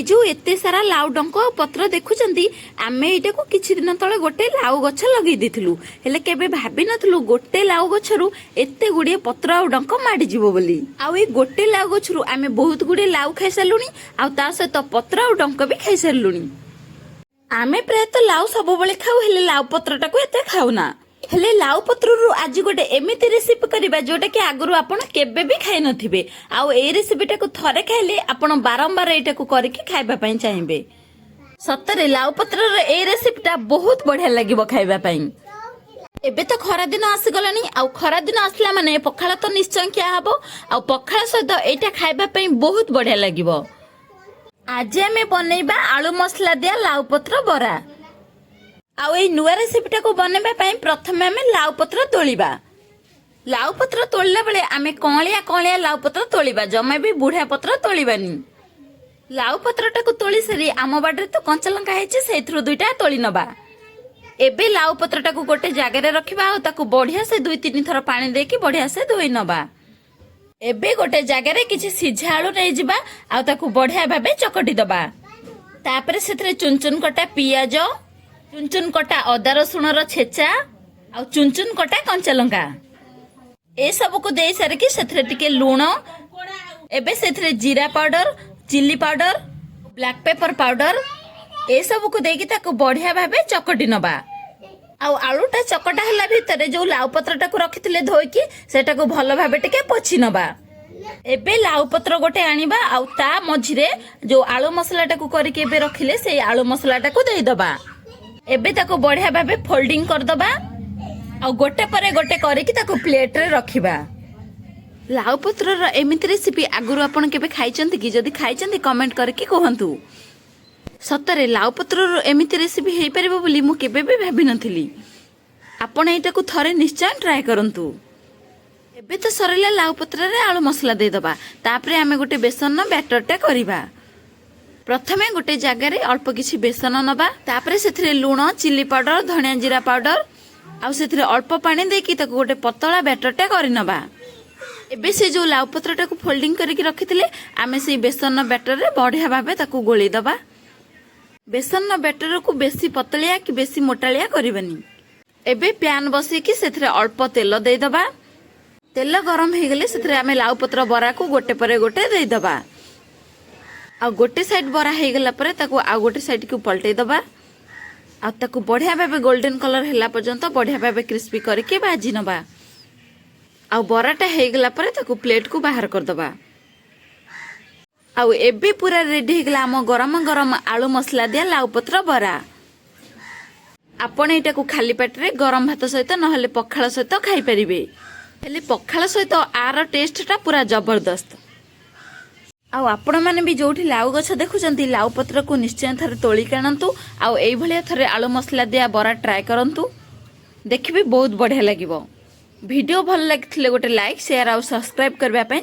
ए जो एते सारा लाउ डंक पत्र देखुचंती आमे एटा को किछि दिन तळे गोटे लाउ गछ लगेई दिथिलु हेले केबे भाबी नथलु गोटे लाउ गछरु एते गुडे पत्र आ डंक माडी जिवो बोली आ ए गोटे लाउ गछरु आमे बहुत गुडे लाउ खाइ सलुनी आ ता सहित पत्र आ डंक भी खाइ सलुनी। आमे प्राय तो लाउ सब बेले खाउ हेले लाउ पत्रटा को एते खाउना हेले लाउ पत्ररु आज गोटे एमिति रेसिपी करबा जोटा कि आगरु आपण केबे भी खाइ नथिबे आ ए रेसिपीटा को थरे खाइले आपण बारंबार एटा को करके खाइबा पई चाहिबे। सतरे लाउ पत्रर ए रेसिपीटा बहुत बढ़िया लागिबो खाइबा पई। एबे तो खरा दिन आसी गलानी आ खरा दिन आसला माने पखाला तो निश्चय किया हबो आ पखाला सहित एटा खाइबा पई बहुत बढ़िया लागिबो। आज आमे बनेइबा आलू मसला दिया लाउ पत्र बरा आउ ए नुआ रेसिपीटा को बनेबा पई प्रथमे आमे लाउ पत्र तोलिबा। लाउ पत्र तोलिला बेले आमे कणिया कणिया लाउ पत्र तोलिबा जमे भी बुढ़ा पत्र तोलिबानी। लाउ पत्रटा को तोली सरी आम बाडरे तो कंचा लंका हेछि सेथरो दुईटा तोली नबा। एबे लाउ पत्रटा को गोटे जागा रे रखिबा आ ताको बढ़िया से 2-3 थर पानी देकी बढ़िया से धोई नबा। एबे गोटे जागा रे किछि सिझा आलू नै जिबा आ ताको बढ़िया भाबे चकटी दबा। तापरे सेथरे चुन चुन कटा पियाज चुन चुन कटा अदा रसुणर छेचा आ चुन चुन कटा कंचा लंका ए सब को दे सारे कि सेथरे टिके लूण एबे सेथरे जीरा powder chilli powder black pepper powder ए सब को देकी ताको बढ़िया भाबे चकटी नबा। आ आलूटा चकटा हला भितरे जो लाउ पत्रटा को रखिथिले धोइकी सेटा को भलो भाबे टिके पोछि नबा। एबे लाउ पत्र गोटे आनिबा आ ता मझिरे जो आलू मसलाटा को करके एबे रखिले से आलू मसलाटा को देई दबा। एबे ताको बढ़िया भाबे फोल्डिंग कर दबा आ गोटे परे गोटे करके ताको प्लेट रे रखिबा। लाउ पत्रर एमिति रेसिपी आगुरु आपण केबे खाइचंती कि जदी खाइचंती कमेंट करके कहंतु। सतरे लाउ पत्रर एमिति रेसिपी हेई परिबो बोली मु केबे भी भाबी नथिली। आपण एटा को थरे निश्चय ट्राई करंतु। एबे तो सरला लाउ पत्र रे आलू मसला दे दबा तापरे आमे गोटे बेसन न बैटरटा करिबा। प्रथमे गोटे जगह रे अल्प किछि बेसन नबा तापरे सेथरे लूण चिल्ली पाउडर धनिया जीरा पाउडर आ सेथरे अल्प पानी देकी ताको गोटे पतला बैटरटा करि नबा। एबे से जो लाउ पत्रटा को फोल्डिंग करके रखिथिले आमे से बेसन न बैटर रे बढ़िया भाबे ताको गोली दबा। बेसन न बैटर को बेसी पतलिया कि बेसी मोटालिया करबनी। एबे पैन बसी कि सेथरे अल्प तेल देई दबा। तेल गरम हे गेले सेथरे आमे लाउ पत्र बरा को गोटे परे गोटे देई दबा। आ गोटे साइड बरा हे गेला परे ताको आ गोटे साइड को पलटै दबा आ ताको बढ़िया भाबे गोल्डन कलर हैला पर्यंत बढ़िया भाबे क्रिस्पी करके भाजी नबा। आ बराटा हे गेला परे ताको प्लेट को बाहर कर दबा। आ एबे पूरा रेडी हे गेला हम गरम गरम आलू मसला दिया लाउ पत्र बरा। आपण एटा को खाली पेट रे गरम भात सहित नहले पखाला सहित खाइ परिबे हेले पखाला सहित आर टेस्टटा पूरा जबरदस्त। आउ आपण माने भी जोठी लाउ गछ देखुचंती लाउ पत्र को निश्चय थरे तोली कानंतु आउ एई भलिया थरे आलू मसला दिया बरा ट्राई करंतु देखिबे बहुत बढ़िया लागिवो। वीडियो भल लागिथिले गोटे लाइक शेयर आउ सब्सक्राइब करबा पई।